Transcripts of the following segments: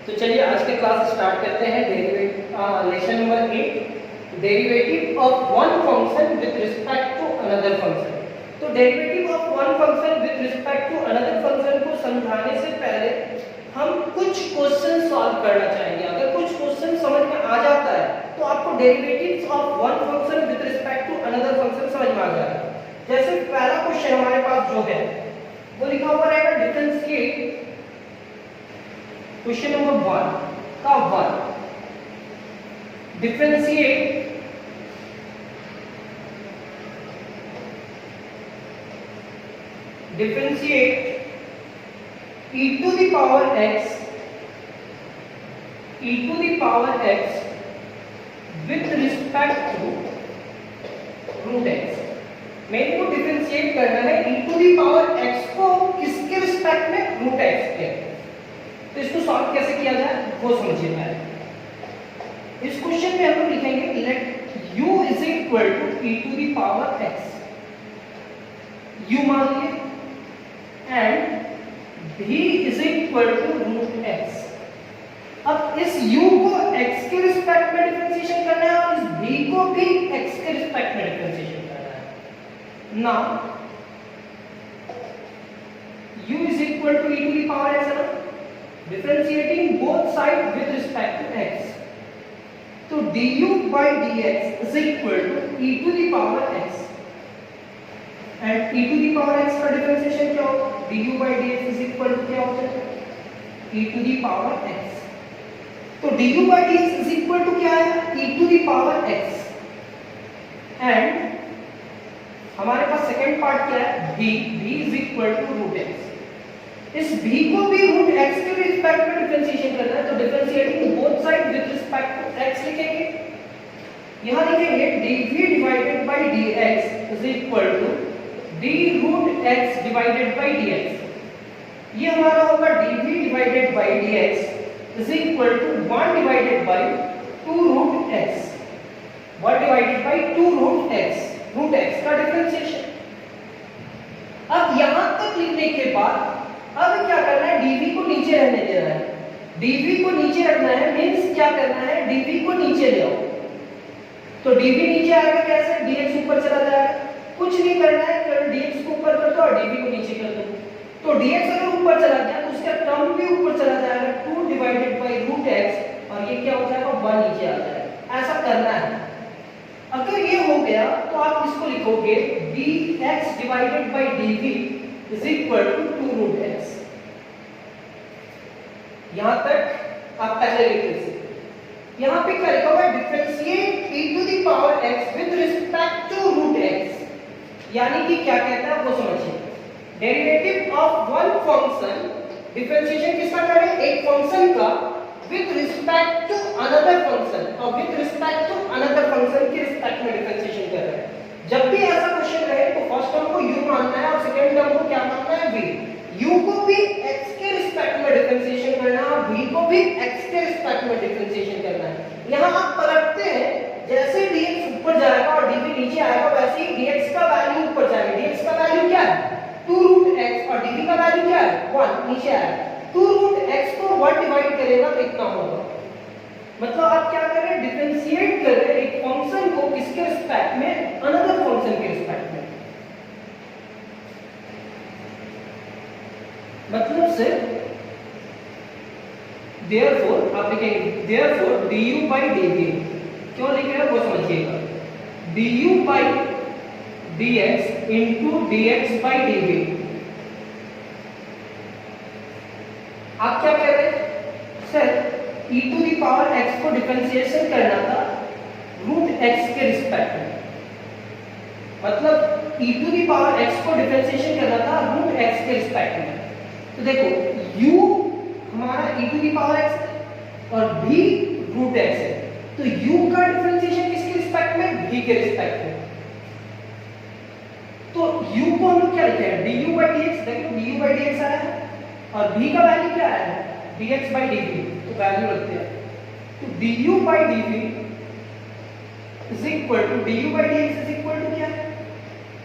तो चलिए आज के क्लास स्टार्ट करते हैं। Lesson number 8, derivative of one function with respect to another function. तो derivative of one function with respect to another function को समझाने से पहले हम कुछ क्वेश्चन सॉल्व करना चाहेंगे। अगर कुछ क्वेश्चन समझ में आ जाता है तो आपको derivatives of one function with respect to another function समझ में आ जाएगा। जैसे पहला क्वेश्चन हमारे पास जो है वो लिखा हुआ रहेगा डिफरेंशिएट क्वेश्चन नंबर 1 का 1 differentiate e to the power x with respect to root x। मेरे को डिफरेंशिएट करना है e to the power x को किसके रिस्पेक्ट में, रूट x के। तो इसको सॉल्व कैसे किया जाए वो समझिए पहले। इस क्वेश्चन में हम लोग लिखेंगे let u is equal to e to the power x, u मान लिए, and v is equal to root x। अब इस u को x के रिस्पेक्ट में डिफरेंशिएशन करना है और इस v को भी x के रिस्पेक्ट में डिफरेंशिएशन करना है। Now u is equal to e to the power x है ना, differentiating both sides with respect to x, तो du by dx is equal to e to the power x, and e to the power x का differentiation क्या होगा, du by dx is equal to क्या हो जाएगा, e to the power x। तो du by dx is equal to क्या है, e to the power x, and हमारे पास सेकंड पार्ट क्या है, v is equal to root x। इस v को भी रूट x के रिस्पेक्ट में डिफरेंशिएशन करना है, तो differentiating both side with respect to x लिखेंगे। यहां लिखेंगे dv divided by dx is equal to d root x divided by dx। ये हमारा होगा dv divided by dx is equal to 1 divided by 2 root x, 1 divided by 2 root x का differentiation. अब यहां तक लिखने के बाद अब क्या करना है, dv को नीचे रहने देना है। dv को नीचे रखना है मींस क्या करना है, dv को नीचे ले आओ। तो dv नीचे आएगा कैसे, dx ऊपर चला जाएगा। कुछ नहीं करना है, केवल dx को ऊपर कर दो और dv को नीचे कर दो। तो dx अगर ऊपर चला गया तो उसका टर्म भी ऊपर चला जाएगा, 2 डिवाइडेड बाय रूट x, और ये क्या हो जाएगा, 1 नीचे आ जाएगा। ऐसा करना है। अगर ये हो गया तो आप इसको लिखोगे dx divided by dv is equal to 2 root x। यहां तक आप पहले लिख लीजिए। यहां पे क्या लिखा हुआ है, differentiate e to the power x with respect to root x। यानी कि क्या कहता है वो समझिए। Derivative of one function, differentiation किसका कर रहे हैं, एक फंक्शन का with respect to another function, और with respect to another function के रिस्पेक्ट में डिफरेंशिएशन कर रहे हैं। जब भी ऐसा क्वेश्चन रहे तो फर्स्ट टर्म को u मानना है और सेकंड टर्म को क्या मानना है, v। u को भी x के रिस्पेक्ट में डिफरेंशिएशन करना है और v को भी x के रिस्पेक्ट में डिफरेंशिएशन करना है। यहां आप पलटते हैं, जैसे dx ऊपर जाएगा और dv नीचे आएगा वैसे ही dx का वैल्यू ऊपर जाएगा। dx का वैल्यू क्या है, 2 रूट x, और dv का वैल्यू क्या है, 1 नीचे आएगा। 2 रूट x को 1 डिवाइड करेगा तो इतना होगा। मतलब आप क्या कर रहे हैं, डिफरेंशिएट कर रहे हैं एक फंक्शन को किसके रिस्पेक्ट में, अनदर फंक्शन के रिस्पेक्ट में। मतलब से देयरफॉर आप लिखेंगे देयरफॉर du by dv, क्यों लिख रहे हैं वो समझिएगा, du by dx into dx by dv। आप क्या कह रहे हैं sir, e to the power x को डिफरेंशिएशन करना था रूट x के रिस्पेक्ट में। मतलब e to the power x को डिफरेंशिएशन करना था रूट x के रिस्पेक्ट में। तो देखो u हमारा e to the power x है और v रूट x है, तो u का डिफरेंशिएशन किसके रिस्पेक्ट में, v के रिस्पेक्ट में। तो u को हम लोग क्या लिखे हैं, du by dx। देखो du by dx आया है और v का वैल्यू क्या आया है, dx by dv, तो वैल्यू रखते हैं। तो du by dv is equal to du by dx is equal to क्या है,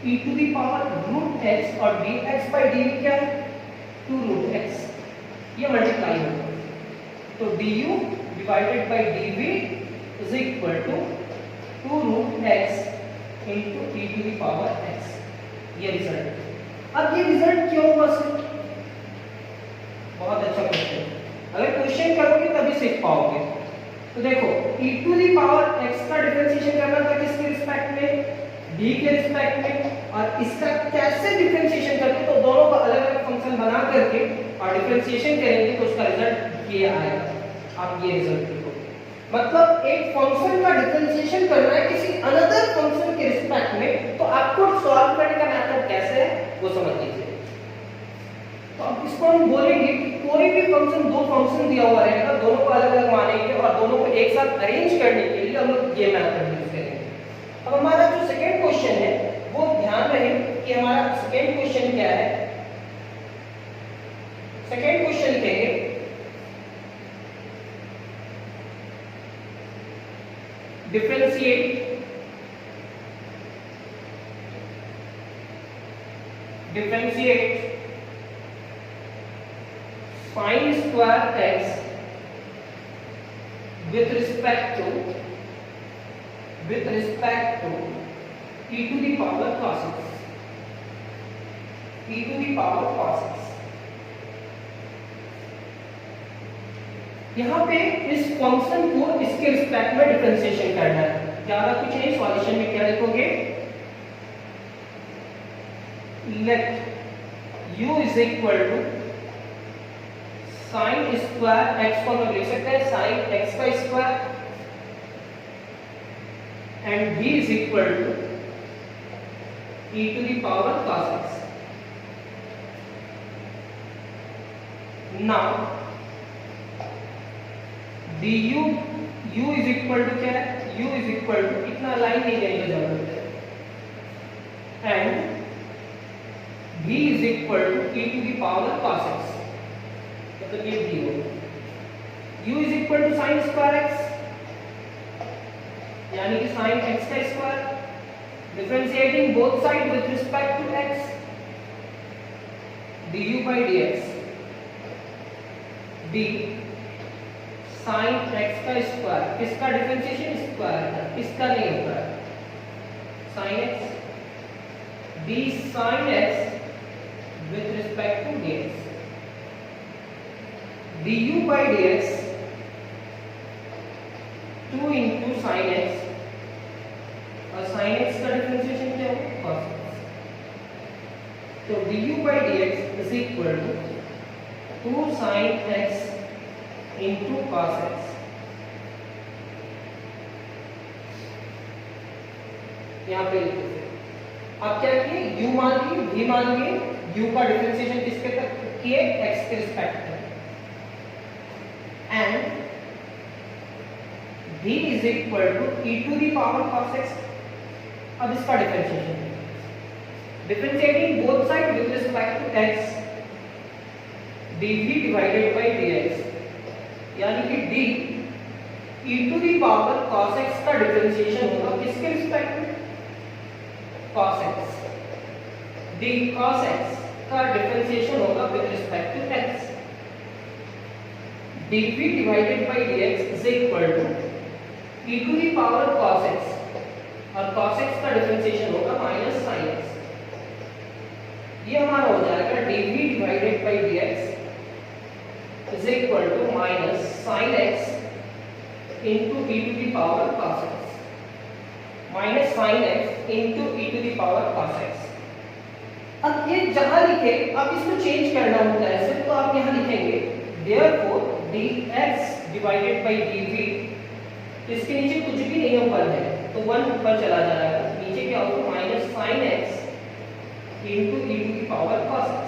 e to the power root x, और dx by dv क्या है, 2 root x। ये मल्टीप्लाई होगा तो du divided by dv is equal to 2 root x into e to the power x। ये result. अब ये रिजल्ट क्यों हुआ सर? बहुत अच्छा क्वेश्चन। अगर क्वेश्चन करोगे तभी सीख पाओगे। तो देखो e to the power x का डिफरेंशिएशन करना था किसके रिस्पेक्ट में? d के रिस्पेक्ट में। और इसका कैसे डिफरेंशिएशन करके, तो दोनों का अलग अलग फंक्शन बना करके और डिफरेंशिएशन करेंगे तो उसका रिजल्ट ये आएगा। आप ये रिजल्ट देखो, मतलब एक फंक्शन का डिफरेंशिएशन करना है किसी अनदर फंक्शन के रिस्पेक्ट में, तो आपको सॉल्व करने का मेथड कैसे है वो समझ लीजिए। तो अब इसको हम बोलेंगे कि कोई भी फंक्शन, दो फंक्शन दिया हुआ रहेगा, दोनों को अलग अलग मानेंगे और दोनों को एक साथ अरेंज करने के लिए हम लोग ये मेथड यूज करेंगे। अब हमारा जो सेकेंड क्वेश्चन है वो ध्यान रहे कि हमारा सेकेंड क्वेश्चन क्या है। सेकेंड क्वेश्चन कहेंगे differentiate sin square x with respect to e to the power cos x, e to the power cos x। यहाँ पे इस फंक्शन को इसके रिस्पेक्ट में डिफरेंशिएशन करना है। ज्यादा कुछ नहीं, सॉल्यूशन में क्या लिखोगे? Let u is equal to sine square x को हम लिख सकते हैं साइन x का square and v is equal to e to the power cos x। Now du u is equal to क्या है? u इज इक्वल टू, इतना line नहीं देने की जरूरत है, and v is equal to e to the power cos x। मतलब ये भी होगा u is equal to sine square x, यानी कि साइन x का square, differentiating both side with respect to x, du by dx, d sine x का square, किसका differentiation? Square का, इसका नहीं होता है, sine x, d sine x with respect to dx, du by dx 2 into sin x, और sin x का differentiation क्या होगा? cos x। तो du by dx is equal to 2 sin x into cos x। यहाँ पे आप क्या किए? u मान लिए, v मान लिए, u का डिफरेंशिएशन किसके तक किए? x के रिस्पेक्ट में, and v is equal to e to the power cos x। अब इसका differentiation, differentiating both side with respect to x, dv divided by dx, यानी कि d e to the power cos x का differentiation होगा किसके respect में? cos x, d cos x का differentiation होगा with respect to x, dv divided by dx is equal to e to the power cos x, और cos x का differentiation होगा minus sin x। ये हमारा हो जाएगा dv divided by dx is equal to minus sin x into e to the power cos x, minus sin x into e to the power cos x। अब ये जहां लिखे, अब इसको चेंज करना होता है सिर्फ, तो आप यहां लिखेंगे therefore dx divided by dv, इसके नीचे कुछ भी नहीं ऊपर है तो 1 ऊपर चला जाएगा, नीचे क्या होगा? Minus sin x into e to the power cos x।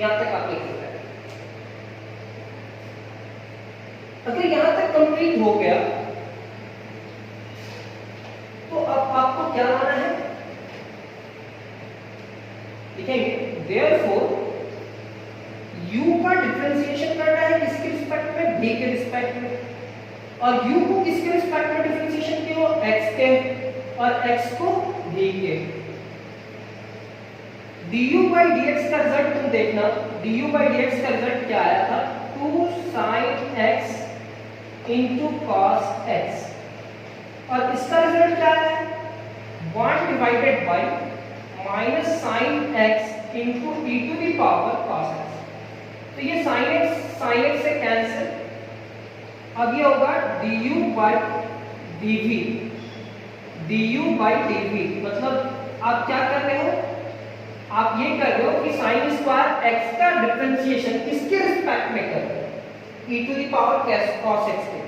यहां तक आप लिख सकते हैं। अगर यहां तक कंप्लीट हो गया तो अब आपको क्या लाना है? लिखेंगे therefore u का डिफरेंशिएशन करना है किसके रिस्पेक्ट में? v के रिस्पेक्ट में, और u को किसके रिस्पेक्ट में डिफरेंशिएशन किया? x के, और x को v के। du by dx का रिजल्ट तुम देखना, du by dx का रिजल्ट क्या आया था? 2 sin x into cos x, और इसका रिजल्ट क्या है 1 divided by minus sine x into e to the power cos x। तो ये sin x से कैंसिल, अब ये होगा du by dv, du by dv, मतलब आप क्या कर रहे हो, आप ये कर रहे हो कि साइन स्क्वायर x का डिफरेंशिएशन किसके रिस्पेक्ट में कर रहे हो e to the power cos x के।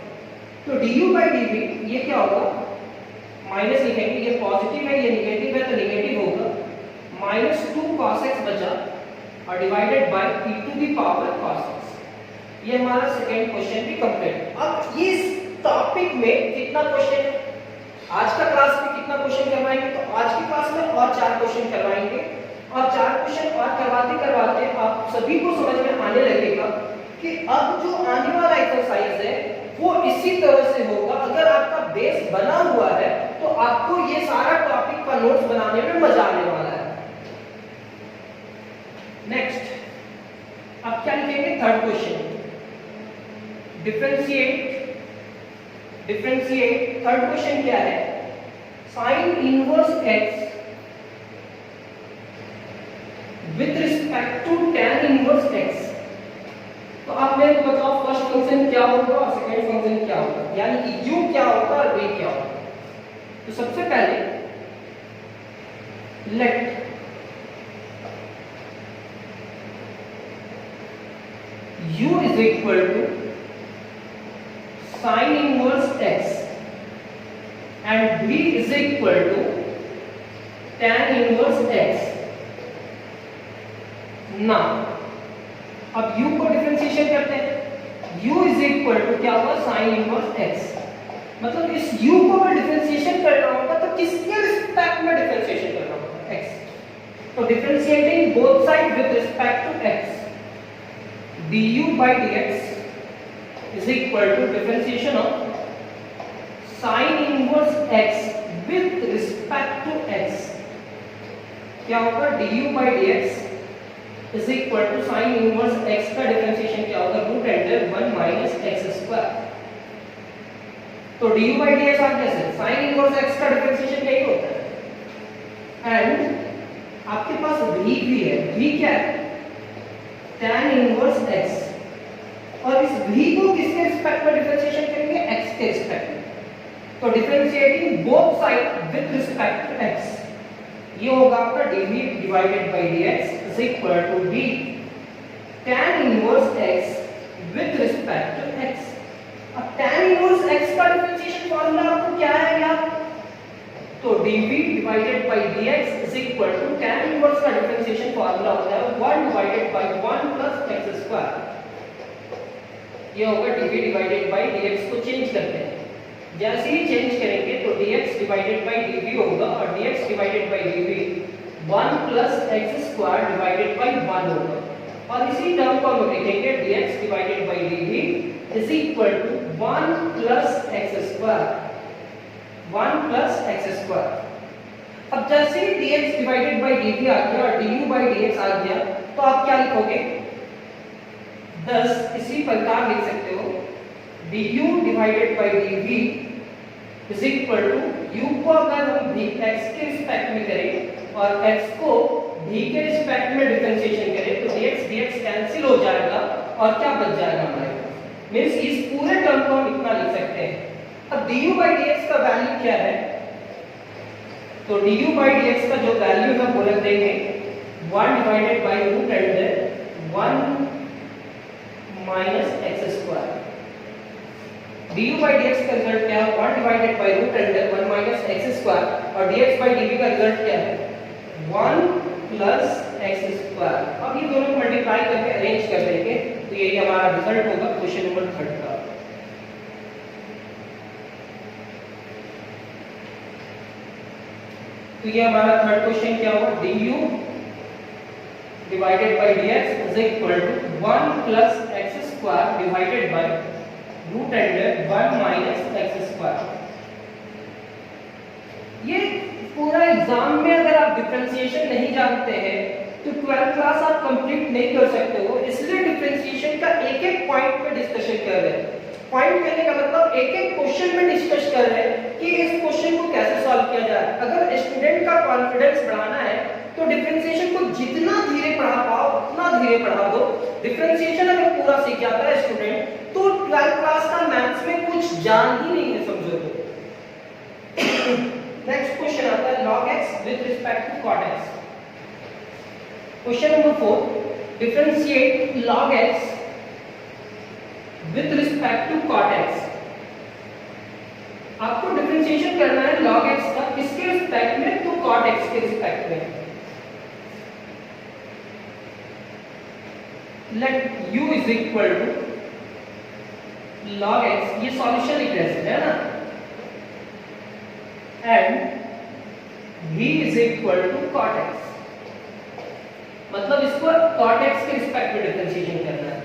तो du बाई dv ये क्या होगा, माइनस लिखेंगे, ये पॉजिटिव है ये निगेटिव है तो निगेटिव होगा, माइनस 2 cos x बचा और divided by e to the power cos x। ये हमारा सेकंड क्वेश्चन भी कंप्लीट। अब इस टॉपिक में कितना क्वेश्चन, आज का क्लास में कितना क्वेश्चन करवाएंगे, तो आज की क्लास में और 4 क्वेश्चन करवाएंगे, और 4 क्वेश्चन और करवाते करवाते आप सभी को समझ में आने लगेगा कि अब जो आने वाला एक्सरसाइज है वो इसी तरह से होगा। अगर आपका बेस बना हुआ है तो आपको ये सारा टॉपिक का नोट्स बनाने में मजा आने वाला है। नेक्स्ट अब क्या लिखेंगे, third question, differentiate. Third question क्या है, sine inverse x with respect to tan inverse x। तो आप मेरे को बताओ फर्स्ट फंक्शन क्या होगा और सेकंड फंक्शन क्या होगा, यानी कि u क्या होगा और v क्या होगा। तो सबसे पहले let u is equal to sine inverse x and v is equal to tan inverse x। ना अब u को डिफरेंशिएशन करते हैं, u इज इक्वल टू क्या होगा साइन इनवर्स x, मतलब इस u को मैं डिफरेंशिएशन कर रहा होगा तो किसके रिस्पेक्ट में डिफरेंशिएशन कर रहा होगा x। तो differentiating both side with respect to x, du by dx is equal to differentiation of sin inverse x with respect to x। क्या होगा du by dx is equal to sin inverse x का differentiation क्या होगा root under 1 minus x square. तो du by dx आ गया sir, sin inverse x का differentiation यही होता है, एंड आपके पास v भी है, v क्या है tan इनवर्स x, और इस v को किसके रिस्पेक्ट में डिफरेंशिएशन करेंगे x के रिस्पेक्ट में। तो differentiating both side with respect to x, ये होगा आपका dv divided by dx is equal to v tan inverse x with respect to x। अब tan इनवर्स x का डिफरेंशिएशन फार्मूला आपको क्या है यार, तो dv divided by dx is equal to tan inverse का डिफरेंशिएशन फार्मूला होता है 1 divided by 1 plus x square. ये होगा dv डिवाइडेड बाय dx को चेंज करते हैं, जैसे ही चेंज करेंगे तो dx डिवाइडेड बाय dv होगा, और dx divided by dv 1 plus x square divided by 1 होगा, और इसी टर्म को हम लिखेंगे dx divided by dv is equal to 1 plus x square, 1 plus x square. अब जैसे ही dx डिवाइडेड बाय dv आ गया और du बाय dx आ गया, तो आप क्या लिखोगे 10 इसी प्रकार लिख सकते हो du divided by dv is equal to u को अगर हम v x के रिस्पेक्ट में करें और x को v के रिस्पेक्ट में डिफरेंशिएशन करें तो dx dx कैंसिल हो जाएगा, और क्या बच जाएगा हमारे पास, मींस इस पूरे टर्म को हम इतना लिख सकते हैं। अब du by dx का वैल्यू क्या है, तो du by dx का जो वैल्यू है वो रख देंगे 1 divided by root under 1 minus x square. du by dx का रिजल्ट क्या है 1 divided by root under 1 minus x square, और dx by dv का रिजल्ट क्या है 1 प्लस x स्क्वायर। अब ये दोनों को मल्टीप्लाई करके अरेंज कर देंगे तो यही हमारा रिजल्ट होगा क्वेश्चन नंबर 3 का। तो ये हमारा थर्ड क्वेश्चन क्या होगा du divided by dx is equal to 1 plus x square divided by root under 1 minus x square. ये पूरा एग्जाम में अगर आप डिफरेंशिएशन नहीं जानते हैं तो 12th क्लास आप कंप्लीट नहीं कर सकते हो, इसलिए डिफरेंशिएशन का एक एक एक पॉइंट पे डिस्कशन कर रहे हैं। पॉइंट कहने का मतलब एक एक क्वेश्चन में डिस्कस कर रहे हैं कि इस क्वेश्चन को कैसे सॉल्व किया जाए। अगर स्टूडेंट का कॉन्फिडेंस बढ़ाना है तो डिफरेंशिएशन को जितना धीरे पढ़ा पाओ उतना धीरे पढ़ा दो। डिफरेंशिएशन अगर पूरा सीख जाता है स्टूडेंट तो 12th क्लास का मैथ्स में कुछ जान ही नहीं है, समझो तो। नेक्स्ट क्वेश्चन आता है log x with respect to cot x। Question number 4, differentiate log x with respect to cot x। आपको डिफरेंशिएशन करना है log x का किसके रिस्पेक्ट में, तो cot x के रिस्पेक्ट में। Let u is equal to log x, ये सॉल्यूशन इक्वेशन है ना, and v is equal to cot x, मतलब इसको cot x के रिस्पेक्ट में डिफरेंशिएशन करना है।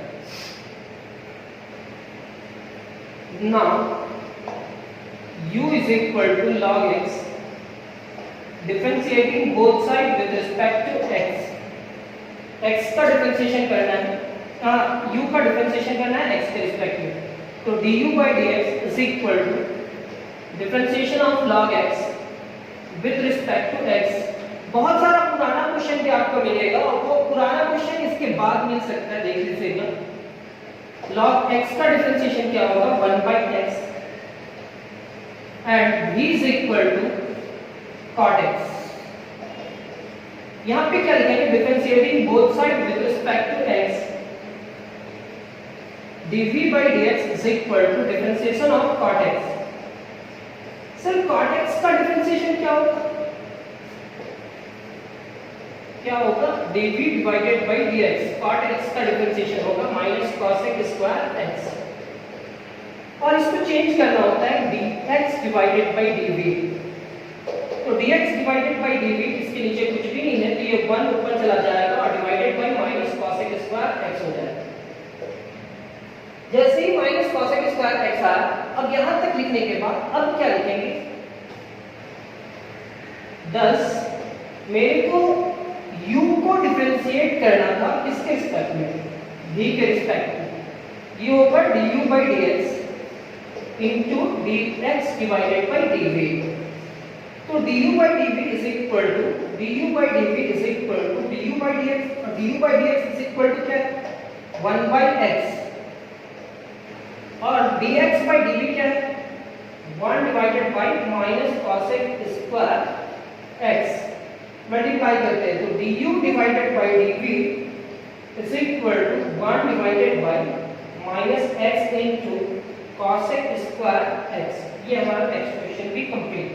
Now u is equal to log x, differentiating both sides with respect to x। x का डिफरेंशिएशन करना है, u का डिफरेंशिएशन करना है x के रिस्पेक्ट में, तो du by dx is equal to differentiation of log x with respect to x। बहुत सारा पुराना क्वेश्चन भी आपको मिलेगा और वो पुराना क्वेश्चन इसके बाद मिल सकता है, देख लीजिएगा। log x का डिफरेंशिएशन क्या होगा, 1 by x, and v is equal to cot x। यहाँ पे क्या लिखेंगे, differentiating both side with respect to x, dv by dx is equal to differentiation of cot x। Sir cot x का differentiation क्या होगा, क्या होगा, dv divided by dx। cot x का डिफरेंशिएशन होगा माइनस cosec स्क्वायर x, और इसको change करना होता है dx डिवाइडेड by dv। तो dx डिवाइडेड by dv इसके नीचे कुछ भी नहीं है, तो ये 1 ऊपर चला जाएगा और divided by minus cosec square x हो जाएगा। जैसे ही माइनस cosec स्क्वायर x आया, अब यहां तक लिखने के बाद अब क्या लिखेंगे, 10 मेरे को u को डिफरेंशिएट करना था किसके रिस्पेक्ट में, v के रिस्पेक्ट में। ये होगा du by dx into dx divided by dv। तो du by dv is equal to du by dv is equal to du by dx, और du by dx is equal to क्या है, 1 by x, और dx by dv क्या है, 1 divided by minus cosec square x। Multiply करते हैं तो du divided by dv is equal to 1 divided by minus x into cosec square x। ये हमारा एक्सप्रेशन भी कंप्लीट,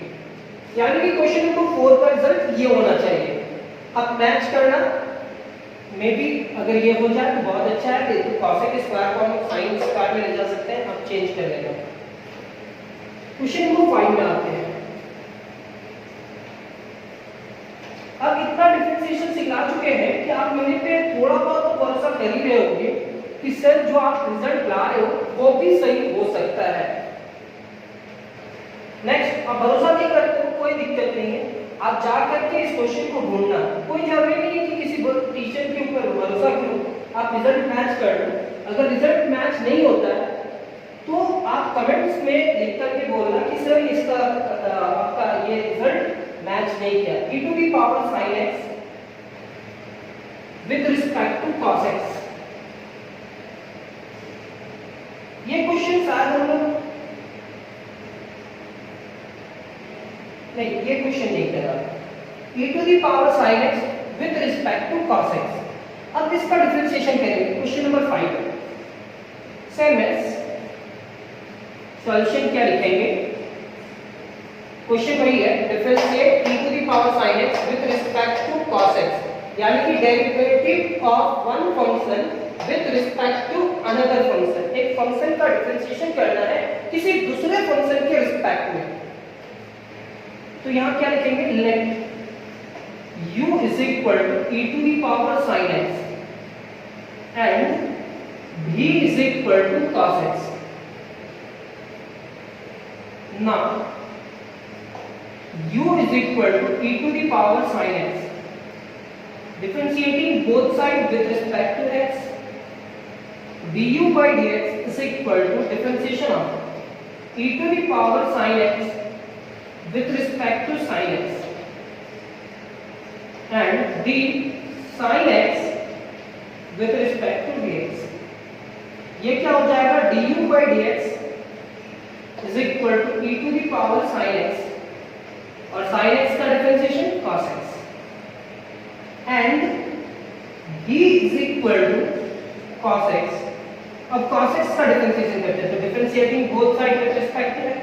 यानी कि क्वेश्चन नंबर 4 का रिजल्ट ये होना चाहिए। अब मैच करना, मे बी अगर ये हो जाए तो बहुत अच्छा है, तो cosec स्क्वायर को हम sin स्क्वायर में ले जा सकते हैं। अब चेंज कर लेना। क्वेश्चन नंबर 5 में आते हैं। अब इतना डिफरेंशिएशन सिखा चुके हैं कि आप मेरे पे थोड़ा बहुत तो भरोसा कर ही रहे होंगे कि सर जो आप रिजल्ट ला रहे हो वो भी सही हो सकता है। नेक्स्ट, आप भरोसा नहीं करते हो, कोई दिक्कत नहीं है, आप जा करके इस क्वेश्चन को ढूंढना। कोई जरूरी नहीं है कि किसी टीचर के ऊपर भरोसा करो, आप रिजल्ट मैच कर लो। अगर रिजल्ट मैच नहीं होता है तो आप कमेंट्स में लिख करके बोलना कि सर इसका आपका ये रिजल्ट मैच नहीं किया। e to the power sin x with respect to cos x। ये क्वेश्चन शायद हम लोग नहीं, ये क्वेश्चन नहीं कर रहा। e to the power sin x with respect to cos x। अब इसका डिफरेंशिएशन करेंगे। Question number 5 same as solution क्या लिखेंगे, क्वेश्चन वही है, differentiate e to the power sin x with respect to cos x, यानी कि derivative of one function with respect to another function। एक फंक्शन का डिफरेंशिएशन करना है किसी दूसरे फंक्शन के रिस्पेक्ट में। तो यहां क्या लिखेंगे, let u is equal to e to the power sin x and v is equal to cos x। now u is equal to e to the power sin x, differentiating both sides with respect to x, du by dx is equal to differentiation of e to the power sin x with respect to sin x and d sin x with respect to dx. ये क्या हो जाएगा, du by dx is equal to e to the power sin x और sin x का differentiation cos x and d is equal to cos x. अब cos x का differentiation करते हैं तो differentiating both side with respect to x,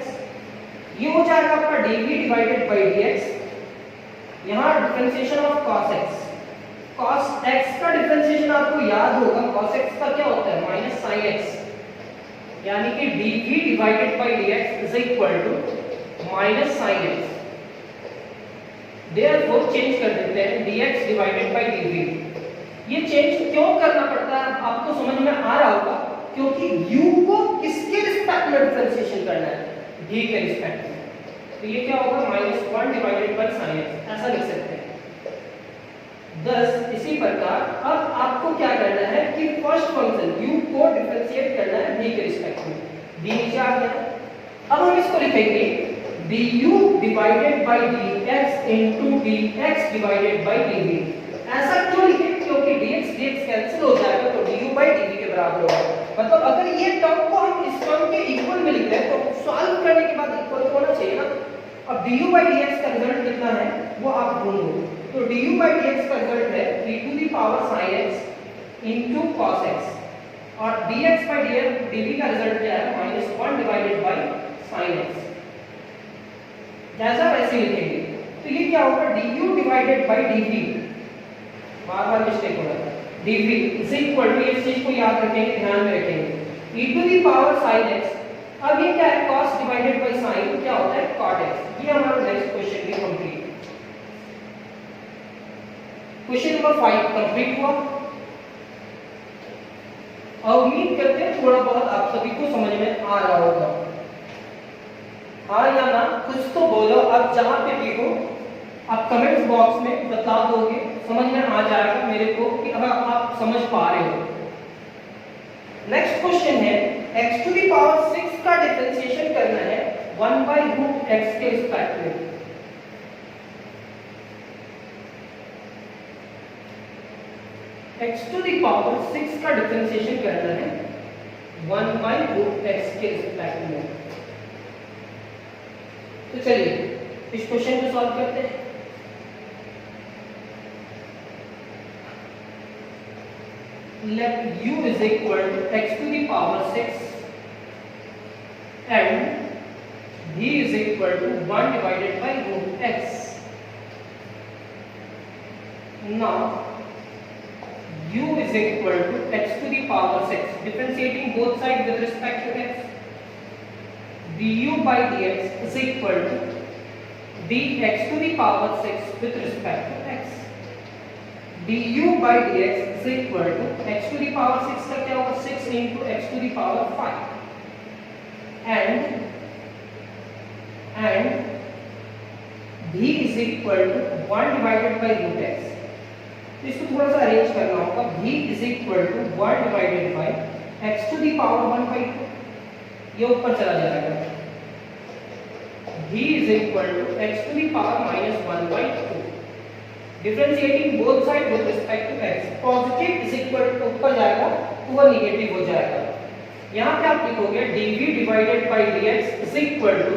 ये हो जाएगा आपका dv डिवाइडेड बाय dx. यहां differentiation of cos x, cos x का डिफरेंशिएशन आपको याद होगा, cos x का क्या होता है माइनस sin x, यानी कि dv divided by dx is equal to minus sin x. Therefore change कर देते हैं dx डिवाइडेड बाय dv. ये चेंज क्यों करना पड़ता है आपको समझ में आ रहा होगा, क्योंकि u को किसके रिस्पेक्ट में डिफरेंशिएशन करना है, d के रिस्पेक्ट में. तो ये क्या होगा -1 डिवाइडेड बाय sin x, ऐसा लिख सकते हैं. thus इसी प्रकार अब आपको क्या करना है कि फर्स्ट फंक्शन u को डिफरेंशिएट करना है d के रिस्पेक्ट में. d नीचे आ गया. अब हम इसको लिखेंगे du divided by dx into dx divided by dv. ऐसा क्यों लिखे, क्योंकि dx dx कैंसिल हो जाएगा तो du by dv के बराबर होगा. मतलब अगर ये टर्म को हम इस टर्म के इक्वल में लिख रहे हैं तो सॉल्व करने के बाद इक्वल होना चाहिए ना. अब du by dx का रिजल्ट कितना है वो आप ढूंढो. तो du by dx का रिजल्ट है e to the power sin x into cos x और dx by dv का रिजल्ट क्या है -1 डिवाइडेड बाय sin x. जैसा वैसे लिखेंगे तो ये क्या होगा du डिवाइडेड बाय dv, बार-बार मिस्टेक हो रहा है, dv इज इक्वल टू, इस चीज को याद रखेंगे, ध्यान में रखेंगे, e to the power sin x. अब ये क्या है cos डिवाइडेड बाय sin क्या होता है cot x. ये हमारा नेक्स्ट क्वेश्चन भी कंप्लीट. क्वेश्चन नंबर 5 कंप्लीट हुआ. और उम्मीद करते हैं थोड़ा बहुत आप सभी को समझ में आ रहा होगा. हाँ या ना कुछ तो बोलो. अब जहां पे भी हो आप कमेंट्स बॉक्स में बता दोगे, समझ में आ जाएगा मेरे को कि अगर आप समझ पा रहे हो. नेक्स्ट क्वेश्चन है x टू द पावर 6 का डिफरेंशिएशन करना है 1/√x के रिस्पेक्ट में. x टू द पावर 6 का डिफरेंशिएशन करना है 1/√x के रिस्पेक्ट में. तो चलिए इस क्वेश्चन को सॉल्व करते हैं. Let u is equal to x to the power 6 and v is equal to 1 divided by root x. Now u is equal to x to the power 6, differentiating both sides with respect to x. du by dx is equal to dx to the power 6 with respect to x. du by dx is equal to x to the power 6 का क्या होगा 6 into x to the power 5 and v is equal to 1 divided by root x. तो इसको थोड़ा सा arrange करना होगा. v is equal to 1 divided by x to the power 1/2. ये ऊपर चला जाएगा. v is equal to x to the power -1/2. Differentiating both side with respect to x. Positive is equal to ऊपर जाएगा तो वह नेगेटिव हो जाएगा. यहां पे आप लिखोगे dv divided by dx is equal to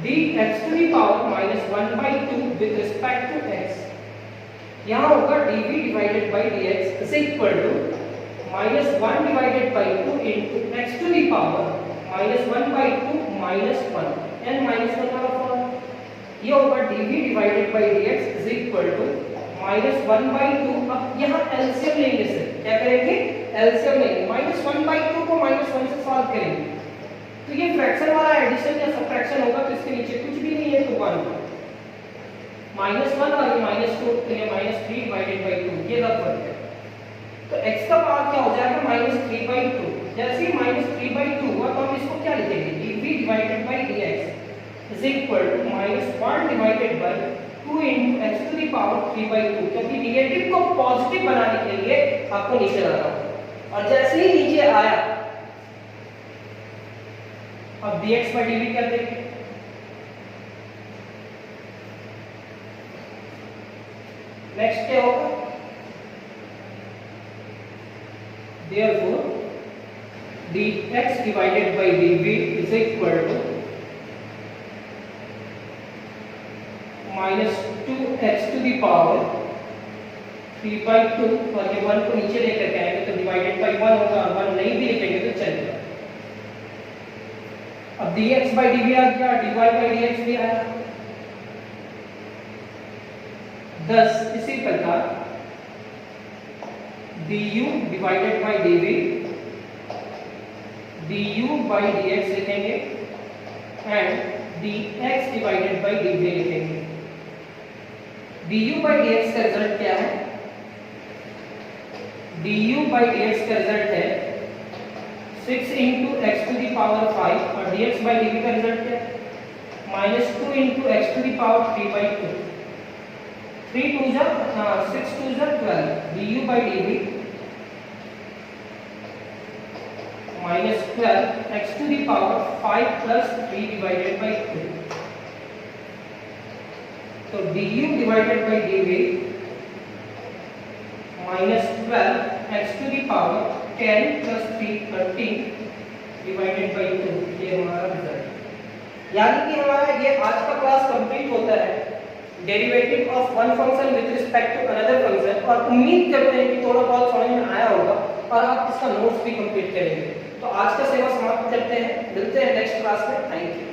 dx to the power -1/2 with respect to x. यहां होगा dv divided by dx is equal to -1 divided by 2 into x to the power -1/2 -1 n -1 वाला form. ये होगा dv divided by dx is equal to -1/2. अब यहाँ LCM लेंगे sir, क्या करेंगे एलसीएम लेंगे. -1/2 को -1 से सॉल्व करेंगे तो ये फ्रैक्शन वाला एडिशन या सबट्रैक्शन होगा तो इसके नीचे कुछ भी नहीं है तो 1 -1 और ये -2 तो ये -3 डिवाइडेड बाय 2 ये रद्द हो गया. तो x का पावर क्या हो जाएगा -3/2. जैसे ही -3/2 हुआ तो हम इसको क्या लिखेंगे dv divided by dx is equal to -1 divided by 2 into x to the power 3/2. क्योंकि नेगेटिव को पॉजिटिव बनाने के लिए आपको नीचे लाना होगा और जैसे ही नीचे आया। अब dx by dv क्या देंगे, नेक्स्ट क्या होगा, therefore dx divided by dv is equal to minus 2x to the power 3/2, और ये 1 को नीचे लेकर के आएंगे तो डिवाइडेड बाई 1 होगा, 1 नहीं भी लिखेंगे तो चलेगा। अब dx by dv आ गया, dy by dx भी आया। thus इसी प्रकार du divided by dv, du by dx लिखेंगे and dx divided by dv लिखेंगे। du by dx का रिजल्ट क्या है, du by dx का रिजल्ट है 6 into x to the power 5 और dx by dv का रिजल्ट क्या है, minus 2 into x to the power 3/2, 3 2 जा 6 2 जा 12, du by dv minus 12 x to the power 5 plus 3 divided by 2, तो du divided by dv minus 12 x to the power 10 plus 3 13 divided by 2, ये हमारा result. यानी कि हमारा ये आज का क्लास कंप्लीट होता है derivative of one function with respect to another function, और उम्मीद करते हैं कि थोड़ा बहुत समझ में आया होगा और आप इसका नोट्स भी कंप्लीट करेंगे। तो आज का सेवा समाप्त करते हैं, मिलते हैं नेक्स्ट क्लास में। Thank you.